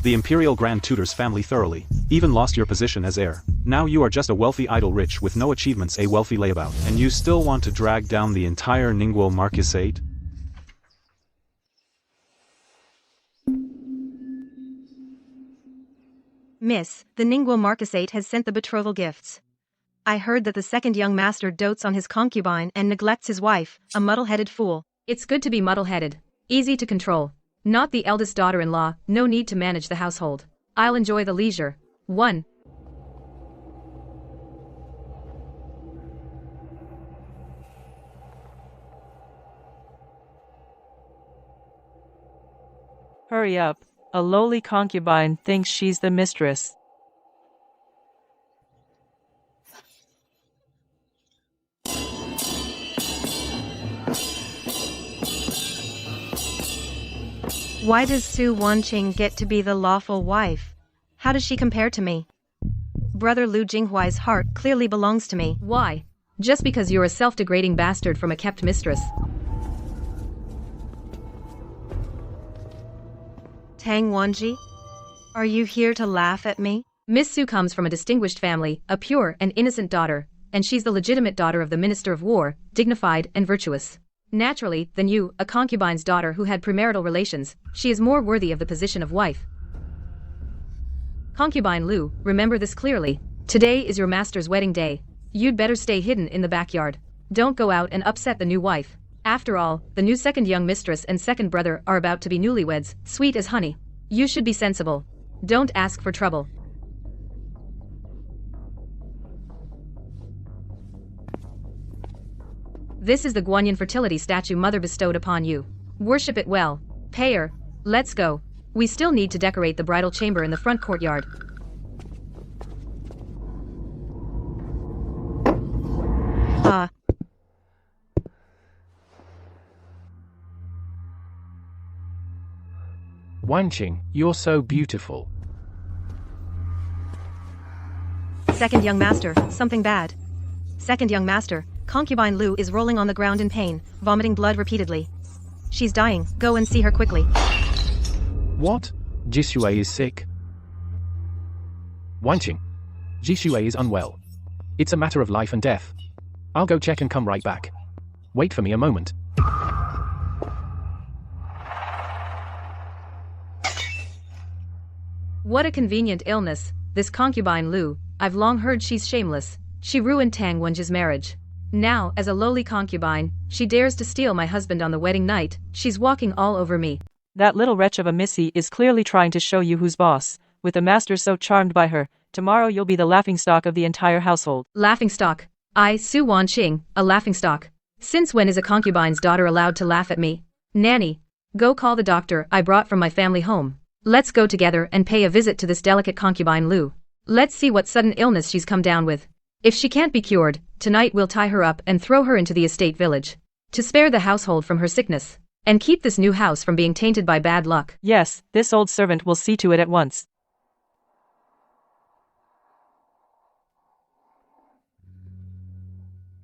the Imperial Grand Tutor's family thoroughly, even lost your position as heir. Now you are just a wealthy idle rich with no achievements, a wealthy layabout, and you still want to drag down the entire Ningguo Marquisate? Miss, the Ningguo Marquisate has sent the betrothal gifts. I heard that the second young master dotes on his concubine and neglects his wife, a muddle-headed fool. It's good to be muddle-headed. Easy to control. Not the eldest daughter-in-law, no need to manage the household. I'll enjoy the leisure. 1. Hurry up. A lowly concubine thinks she's the mistress. Why does Su Wanqing get to be the lawful wife? How does she compare to me? Brother Liu Jinghuai's heart clearly belongs to me. Why? Just because you're a self-degrading bastard from a kept mistress. Tang Wanji? Are you here to laugh at me? Miss Su comes from a distinguished family, a pure and innocent daughter, and she's the legitimate daughter of the Minister of War, dignified and virtuous. Naturally, than you, a concubine's daughter who had premarital relations, she is more worthy of the position of wife. Concubine Lu, remember this clearly. Today is your master's wedding day. You'd better stay hidden in the backyard. Don't go out and upset the new wife. After all, the new second young mistress and second brother are about to be newlyweds, sweet as honey. You should be sensible. Don't ask for trouble. This is the Guanyin fertility statue mother bestowed upon you. Worship it well. Pay her. Let's go. We still need to decorate the bridal chamber in the front courtyard. Wanqing, you're so beautiful. Second young master, something bad. Second young master, concubine Lu is rolling on the ground in pain, vomiting blood repeatedly. She's dying, go and see her quickly. What? Zhixue is sick. Wanqing, Zhixue is unwell. It's a matter of life and death. I'll go check and come right back. Wait for me a moment. What a convenient illness, this concubine Lu. I've long heard she's shameless. She ruined Tang Wenji's marriage. Now, as a lowly concubine, she dares to steal my husband on the wedding night. She's walking all over me. That little wretch of a missy is clearly trying to show you who's boss. With a master so charmed by her, tomorrow you'll be the laughingstock of the entire household. Laughingstock? I, Su Wanqing, a laughingstock? Since when is a concubine's daughter allowed to laugh at me? Nanny, go call the doctor I brought from my family home. Let's go together and pay a visit to this delicate concubine Lu. Let's see what sudden illness she's come down with. If she can't be cured, tonight we'll tie her up and throw her into the estate village. To spare the household from her sickness. And keep this new house from being tainted by bad luck. Yes, this old servant will see to it at once.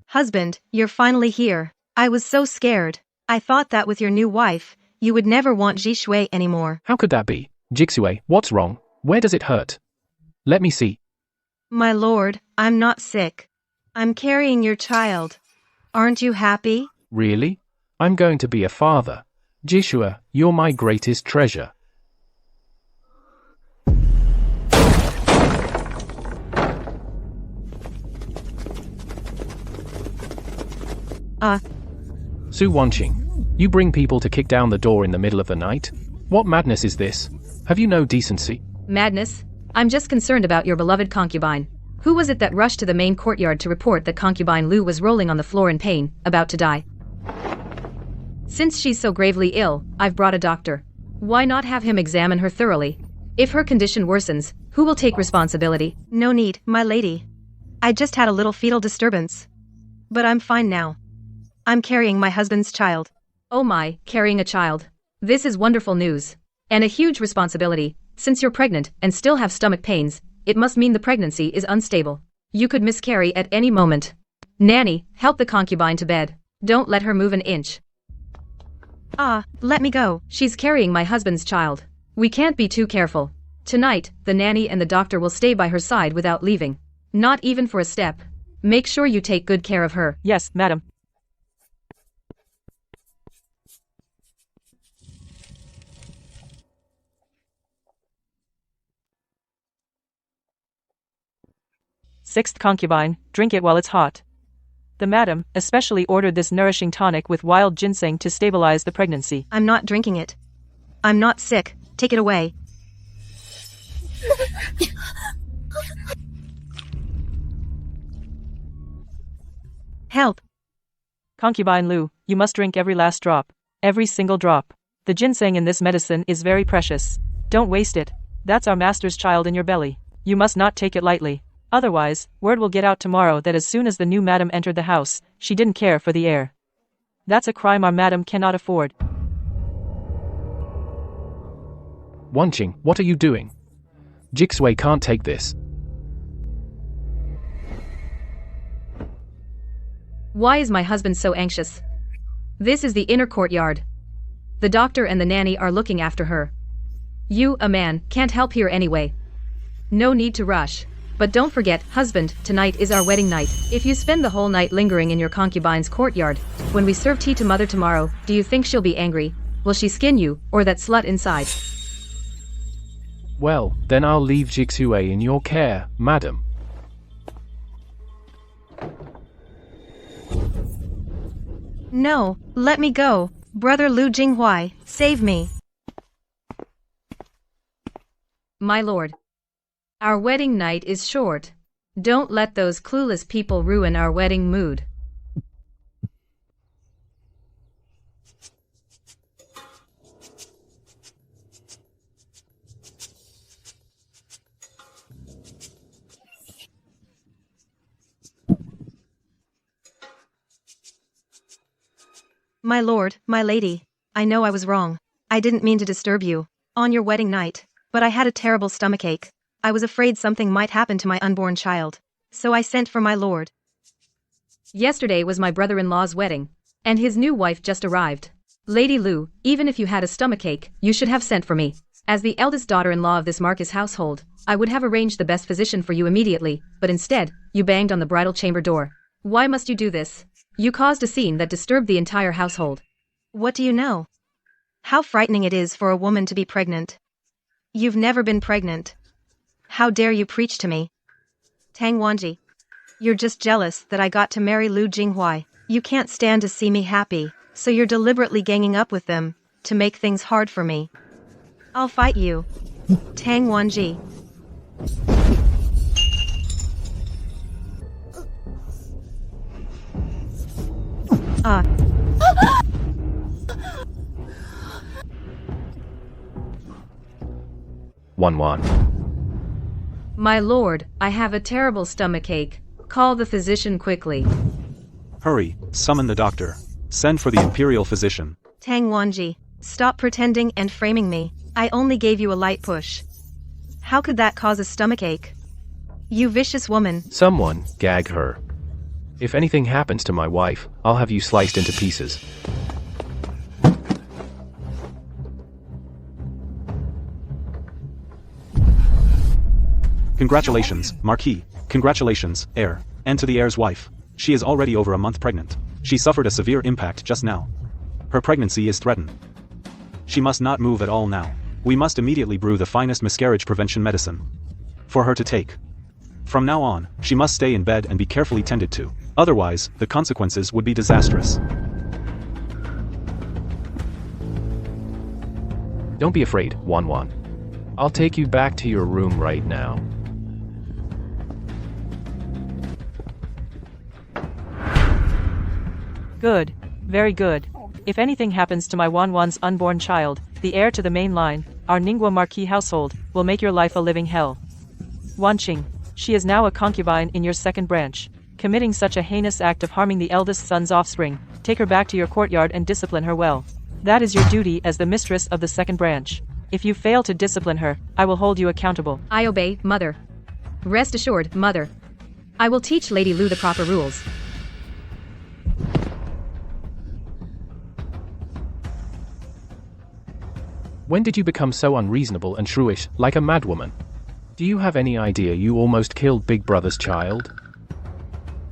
Husband, you're finally here. I was so scared. I thought that with your new wife, you would never want Zhixue anymore. How could that be? Zhixue, what's wrong? Where does it hurt? Let me see. My lord, I'm not sick. I'm carrying your child. Aren't you happy? Really? I'm going to be a father. Zhixue, you're my greatest treasure. Su Wanqing, you bring people to kick down the door in the middle of the night? What madness is this? Have you no decency? Madness? I'm just concerned about your beloved concubine. Who was it that rushed to the main courtyard to report that concubine Lu was rolling on the floor in pain, about to die? Since she's so gravely ill, I've brought a doctor. Why not have him examine her thoroughly? If her condition worsens, who will take responsibility? No need, my lady. I just had a little fetal disturbance. But I'm fine now. I'm carrying my husband's child. Oh my, carrying a child. This is wonderful news. And a huge responsibility. Since you're pregnant and still have stomach pains, it must mean the pregnancy is unstable. You could miscarry at any moment. Nanny, help the concubine to bed. Don't let her move an inch. Let me go. She's carrying my husband's child. We can't be too careful. Tonight, the nanny and the doctor will stay by her side without leaving. Not even for a step. Make sure you take good care of her. Yes, madam. Sixth concubine, drink it while it's hot. The madam especially ordered this nourishing tonic with wild ginseng to stabilize the pregnancy. I'm not drinking it. I'm not sick. Take it away. Help. Concubine Lu, you must drink every last drop. Every single drop. The ginseng in this medicine is very precious. Don't waste it. That's our master's child in your belly. You must not take it lightly. Otherwise, word will get out tomorrow that as soon as the new madam entered the house, she didn't care for the heir. That's a crime our madam cannot afford. Wanqing, what are you doing? Zhixue can't take this. Why is my husband so anxious? This is the inner courtyard. The doctor and the nanny are looking after her. You, a man, can't help here anyway. No need to rush. But don't forget, husband, tonight is our wedding night. If you spend the whole night lingering in your concubine's courtyard, when we serve tea to mother tomorrow, do you think she'll be angry? Will she skin you, or that slut inside? Well, then I'll leave Zhixue in your care, madam. No, let me go. Brother Liu Zhixue, save me. My lord. Our wedding night is short. Don't let those clueless people ruin our wedding mood. My lord, my lady, I know I was wrong. I didn't mean to disturb you on your wedding night, but I had a terrible stomachache. I was afraid something might happen to my unborn child. So I sent for my lord. Yesterday was my brother-in-law's wedding, and his new wife just arrived. Lady Lu, even if you had a stomachache, you should have sent for me. As the eldest daughter-in-law of this Marcus household, I would have arranged the best physician for you immediately, but instead, you banged on the bridal chamber door. Why must you do this? You caused a scene that disturbed the entire household. What do you know? How frightening it is for a woman to be pregnant. You've never been pregnant. How dare you preach to me? Tang Wanji. You're just jealous that I got to marry Liu Zhixue. You can't stand to see me happy, so you're deliberately ganging up with them, to make things hard for me. I'll fight you. Tang Wanji. Wan. My lord, I have a terrible stomachache. Call the physician quickly. Hurry, summon the doctor. Send for the imperial physician. Tang Wanji, stop pretending and framing me. I only gave you a light push. How could that cause a stomachache? You vicious woman. Someone, gag her. If anything happens to my wife, I'll have you sliced into pieces. Congratulations, Marquis. Congratulations, heir. And to the heir's wife. She is already over a month pregnant. She suffered a severe impact just now. Her pregnancy is threatened. She must not move at all now. We must immediately brew the finest miscarriage prevention medicine for her to take. From now on, she must stay in bed and be carefully tended to. Otherwise, the consequences would be disastrous. Don't be afraid, Wan. I'll take you back to your room right now. Good. Very good. If anything happens to my Wan's unborn child, the heir to the main line, our Ningguo Marquis household, will make your life a living hell. Wanqing, she is now a concubine in your second branch. Committing such a heinous act of harming the eldest son's offspring, take her back to your courtyard and discipline her well. That is your duty as the mistress of the second branch. If you fail to discipline her, I will hold you accountable. I obey, mother. Rest assured, mother. I will teach Lady Lu the proper rules. When did you become so unreasonable and shrewish, like a madwoman? Do you have any idea you almost killed Big Brother's child?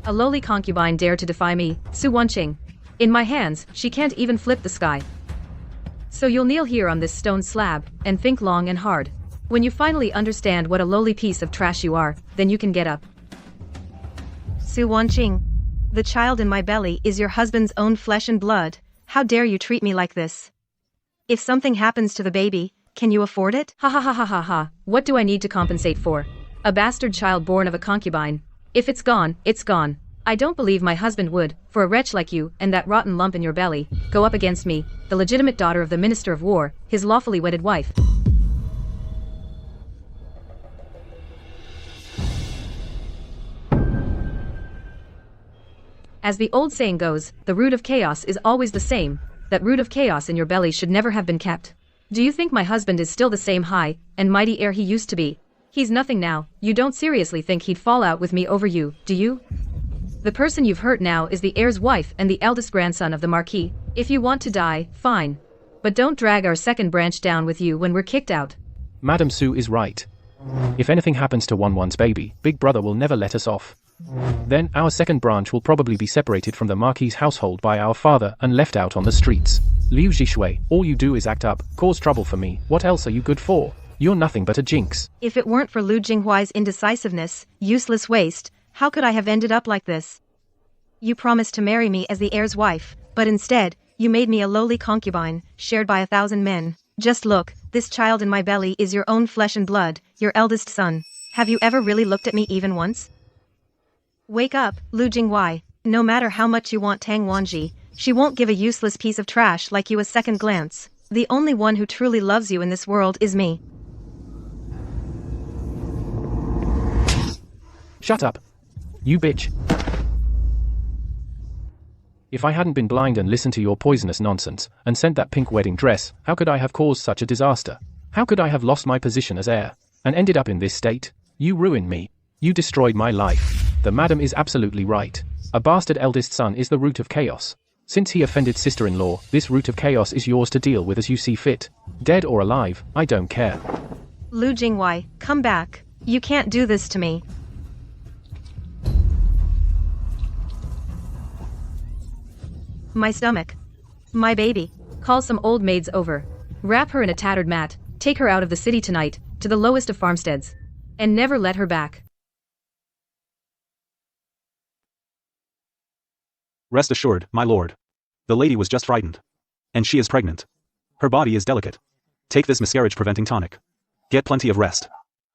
A lowly concubine dared to defy me, Su Wanqing. In my hands, she can't even flip the sky. So you'll kneel here on this stone slab, and think long and hard. When you finally understand what a lowly piece of trash you are, then you can get up. Su Wanqing, the child in my belly is your husband's own flesh and blood. How dare you treat me like this? If something happens to the baby, can you afford it? Ha ha ha ha ha ha, what do I need to compensate for? A bastard child born of a concubine. If it's gone, it's gone. I don't believe my husband would, for a wretch like you and that rotten lump in your belly, go up against me, the legitimate daughter of the Minister of War, his lawfully wedded wife. As the old saying goes, the root of chaos is always the same. That root of chaos in your belly should never have been kept. Do you think my husband is still the same high and mighty heir he used to be? He's nothing now. You don't seriously think he'd fall out with me over you, do you? The person you've hurt now is the heir's wife and the eldest grandson of the Marquis. If you want to die, fine. But don't drag our second branch down with you when we're kicked out. Madam Su is right. If anything happens to Wan's baby, Big Brother will never let us off. Then our second branch will probably be separated from the Marquis' household by our father and left out on the streets. Liu Zhixue, all you do is act up, cause trouble for me. What else are you good for? You're nothing but a jinx. If it weren't for Liu Jinghui's indecisiveness, useless waste, how could I have ended up like this? You promised to marry me as the heir's wife, but instead, you made me a lowly concubine, shared by 1,000 men. Just look, this child in my belly is your own flesh and blood, your eldest son. Have you ever really looked at me even once? Wake up, Liu Jinghui. No matter how much you want Tang Wanji, she won't give a useless piece of trash like you a second glance. The only one who truly loves you in this world is me. Shut up. You bitch. If I hadn't been blind and listened to your poisonous nonsense, and sent that pink wedding dress, how could I have caused such a disaster? How could I have lost my position as heir, and ended up in this state? You ruined me. You destroyed my life. The madam is absolutely right. A bastard eldest son is the root of chaos. Since he offended sister-in-law, this root of chaos is yours to deal with as you see fit. Dead or alive, I don't care. Liu Jinghui, come back. You can't do this to me. My stomach. My baby. Call some old maids over. Wrap her in a tattered mat, take her out of the city tonight, to the lowest of farmsteads. And never let her back. Rest assured, my lord. The lady was just frightened. And she is pregnant. Her body is delicate. Take this miscarriage-preventing tonic. Get plenty of rest.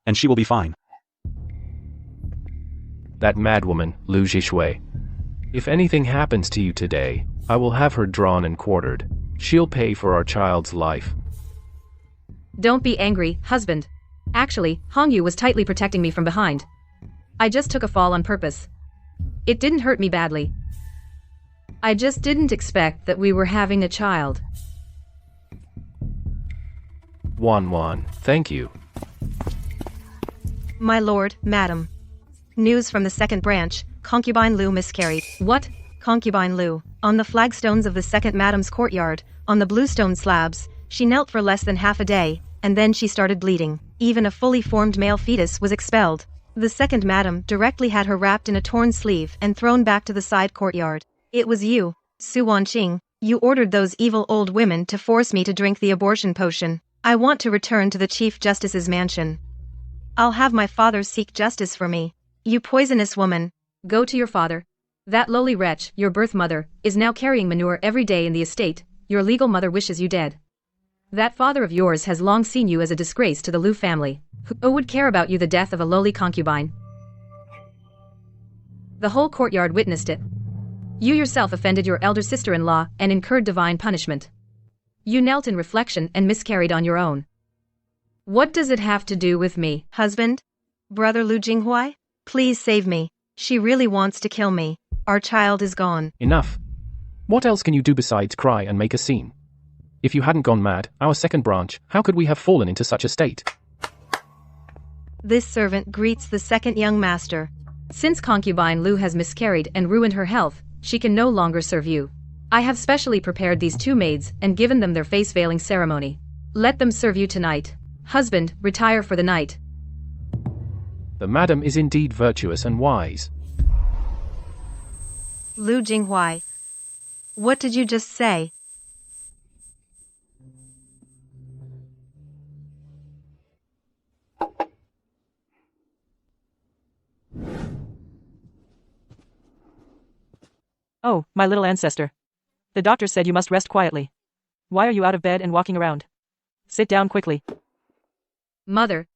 And she will be fine. That madwoman, Liu Zhixue. If anything happens to you today, I will have her drawn and quartered. She'll pay for our child's life. Don't be angry, husband. Actually, Hongyu was tightly protecting me from behind. I just took a fall on purpose. It didn't hurt me badly. I just didn't expect that we were having a child. Wan, thank you. My lord, madam. News from the second branch, concubine Liu miscarried. What? Concubine Liu. On the flagstones of the second madam's courtyard, on the bluestone slabs, she knelt for less than half a day, and then she started bleeding. even a fully formed male fetus was expelled. The second madam directly had her wrapped in a torn sleeve and thrown back to the side courtyard. It was you, Su Wanqing. You ordered those evil old women to force me to drink the abortion potion. I want to return to the Chief Justice's mansion. I'll have my father seek justice for me. You poisonous woman. Go to your father. That lowly wretch, your birth mother, is now carrying manure every day in the estate. Your legal mother wishes you dead. That father of yours has long seen you as a disgrace to the Lu family. Who would care about you, the death of a lowly concubine? The whole courtyard witnessed it. You yourself offended your elder sister-in-law and incurred divine punishment. You knelt in reflection and miscarried on your own. What does it have to do with me? Husband? Brother Liu Zhixue? Please save me. She really wants to kill me. Our child is gone. Enough. What else can you do besides cry and make a scene? If you hadn't gone mad, our second branch, how could we have fallen into such a state? This servant greets the second young master. Since concubine Lu has miscarried and ruined her health, she can no longer serve you. I have specially prepared these two maids and given them their face-veiling ceremony. Let them serve you tonight. Husband, retire for the night. The madam is indeed virtuous and wise. Liu Zhixue. What did you just say? Oh, my little ancestor. The doctor said you must rest quietly. Why are you out of bed and walking around? Sit down quickly. Mother,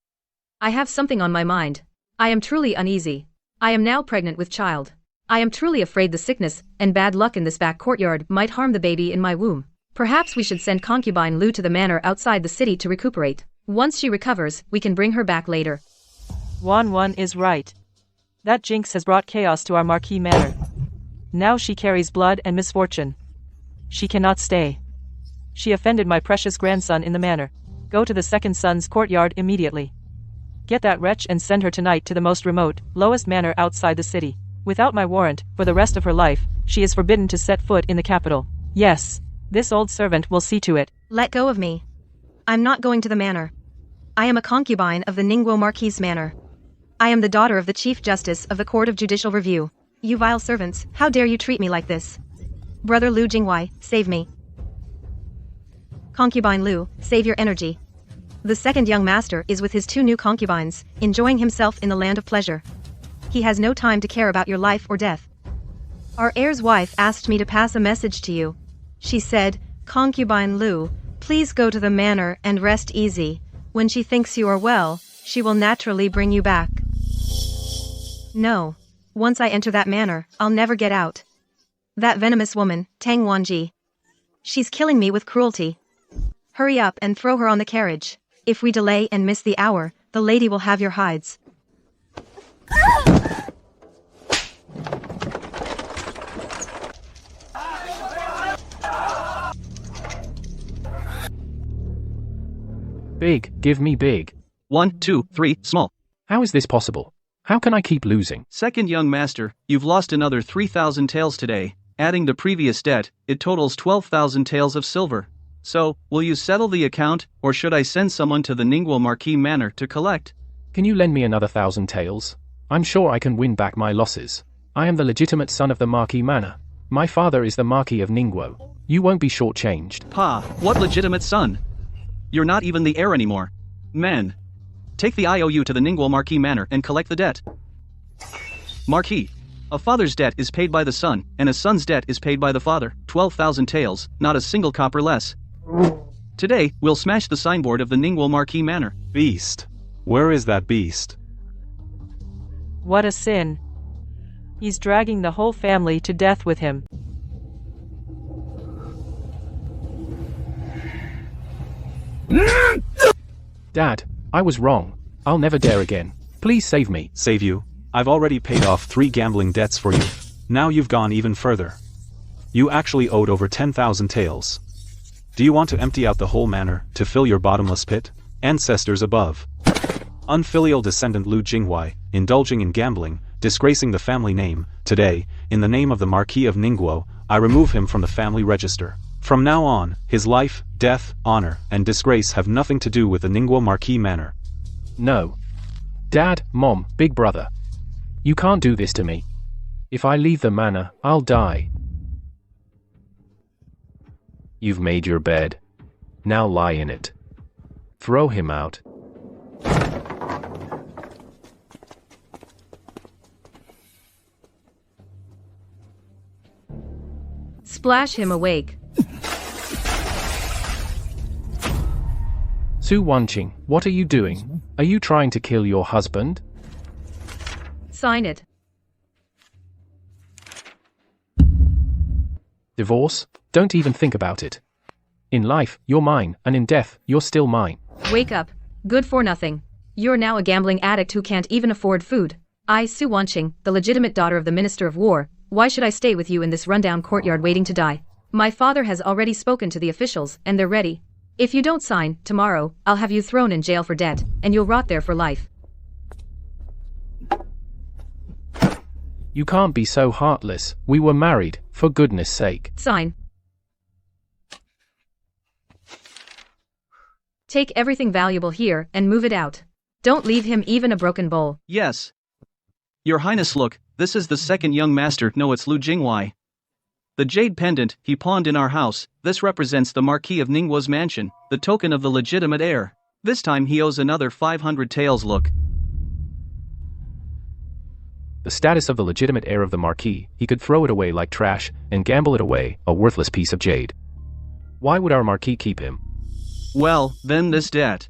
I have something on my mind. I am truly uneasy. I am now pregnant with child. I am truly afraid the sickness and bad luck in this back courtyard might harm the baby in my womb. Perhaps we should send concubine Lu to the manor outside the city to recuperate. Once she recovers, we can bring her back later. Wan is right. That jinx has brought chaos to our Marquis manor. Now she carries blood and misfortune. She cannot stay. She offended my precious grandson in the manor. Go to the second son's courtyard immediately. Get that wretch and send her tonight to the most remote, lowest manor outside the city. Without my warrant, for the rest of her life, she is forbidden to set foot in the capital. Yes, this old servant will see to it. Let go of me. I'm not going to the manor. I am a concubine of the Ningguo Marquis manor. I am the daughter of the Chief Justice of the Court of Judicial Review. You vile servants, how dare you treat me like this? Brother Liu Zhixue, save me. Concubine Lu, save your energy. The second young master is with his two new concubines, enjoying himself in the land of pleasure. He has no time to care about your life or death. Our heir's wife asked me to pass a message to you. She said, Concubine Lu, please go to the manor and rest easy. When she thinks you are well, she will naturally bring you back. No. Once I enter that manor, I'll never get out. That venomous woman, Tang Wanji. She's killing me with cruelty. Hurry up and throw her on the carriage. If we delay and miss the hour, the lady will have your hides. Big, give me big. 1, 2, 3, small. How is this possible? How can I keep losing? Second young master, you've lost another 3,000 taels today. Adding the previous debt, it totals 12,000 taels of silver. So, will you settle the account, or should I send someone to the Ningguo Marquis manor to collect? Can you lend me another 1,000 taels? I'm sure I can win back my losses. I am the legitimate son of the Marquis manor. My father is the Marquis of Ningguo. You won't be shortchanged. Pa, what legitimate son? You're not even the heir anymore. Men. Take the IOU to the Ningguo Marquis manor and collect the debt. Marquis. A father's debt is paid by the son, and a son's debt is paid by the father. 12,000 taels, not a single copper less. Today, we'll smash the signboard of the Ningguo Marquis manor. Beast. Where is that beast? What a sin. He's dragging the whole family to death with him. Dad, I was wrong. I'll never dare again. Please save me. Save you? I've already paid off 3 gambling debts for you. Now you've gone even further. You actually owed over 10,000 taels. Do you want to empty out the whole manor to fill your bottomless pit? Ancestors above. Unfilial descendant Liu Zhixue, indulging in gambling, disgracing the family name. Today, in the name of the Marquis of Ningguo, I remove him from the family register. From now on, his life, death, honor, and disgrace have nothing to do with the Ningguo Marquis manor. No. Dad, Mom, Big Brother. You can't do this to me. If I leave the manor, I'll die. You've made your bed. Now lie in it. Throw him out. Splash him awake. Su Wanqing, what are you doing? Are you trying to kill your husband? Sign it. Divorce? Don't even think about it. In life, you're mine, and in death, you're still mine. Wake up. Good for nothing. You're now a gambling addict who can't even afford food. I, Su Wanqing, the legitimate daughter of the Minister of War, why should I stay with you in this rundown courtyard waiting to die? My father has already spoken to the officials, and they're ready. If you don't sign, tomorrow, I'll have you thrown in jail for debt, and you'll rot there for life. You can't be so heartless. We were married, for goodness sake. Sign. Take everything valuable here and move it out. Don't leave him even a broken bowl. Yes. Your Highness, look, this is the second young master. No, it's Liu Zhixue. The jade pendant he pawned in our house, this represents the Marquis of Ningguo's mansion, the token of the legitimate heir. This time he owes another 500 taels. Look. The status of the legitimate heir of the Marquis, he could throw it away like trash, and gamble it away, a worthless piece of jade. Why would our Marquis keep him? Well, then this debt.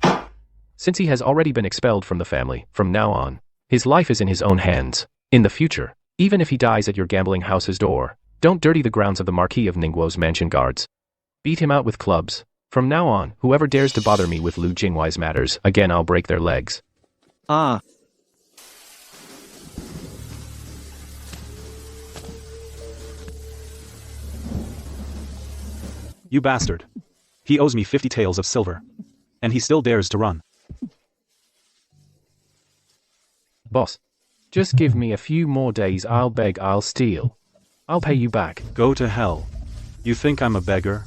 Since he has already been expelled from the family, from now on, his life is in his own hands. In the future, even if he dies at your gambling house's door, don't dirty the grounds of the Marquis of Ningguo's mansion guards. Beat him out with clubs. From now on, whoever dares to bother me with Liu Jinghui's matters, again I'll break their legs. Ah. You bastard. He owes me 50 taels of silver. And he still dares to run. Boss. Just give me a few more days. I'll beg, I'll steal. I'll pay you back. Go to hell. You think I'm a beggar?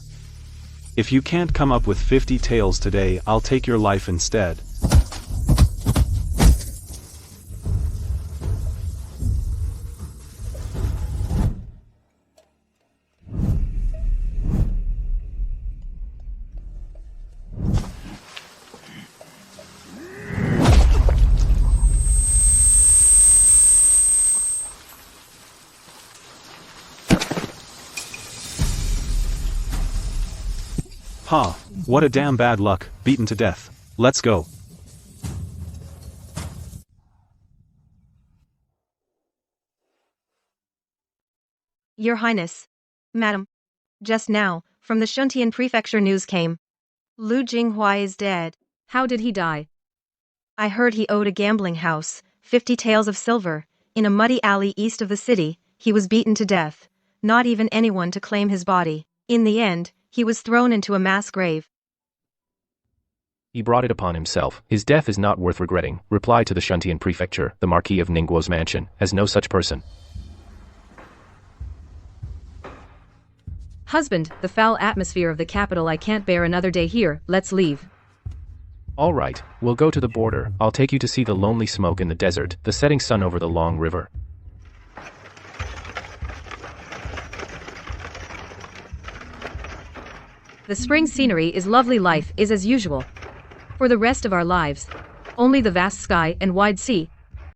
If you can't come up with 50 taels today, I'll take your life instead. Ha, what a damn bad luck, beaten to death. Let's go. Your Highness. Madam. Just now, from the Shuntian Prefecture news came. Liu Jinghui is dead. How did he die? I heard he owed a gambling house 50 taels of silver. In a muddy alley east of the city, he was beaten to death. Not even anyone to claim his body. In the end, he was thrown into a mass grave. He brought it upon himself. His death is not worth regretting. Reply to the Shuntian Prefecture, the Marquis of Ningguo's mansion, has no such person. Husband, the foul atmosphere of the capital, I can't bear another day here, let's leave. All right, we'll go to the border. I'll take you to see the lonely smoke in the desert, the setting sun over the long river. The spring scenery is lovely, life is as usual. For the rest of our lives, only the vast sky and wide sea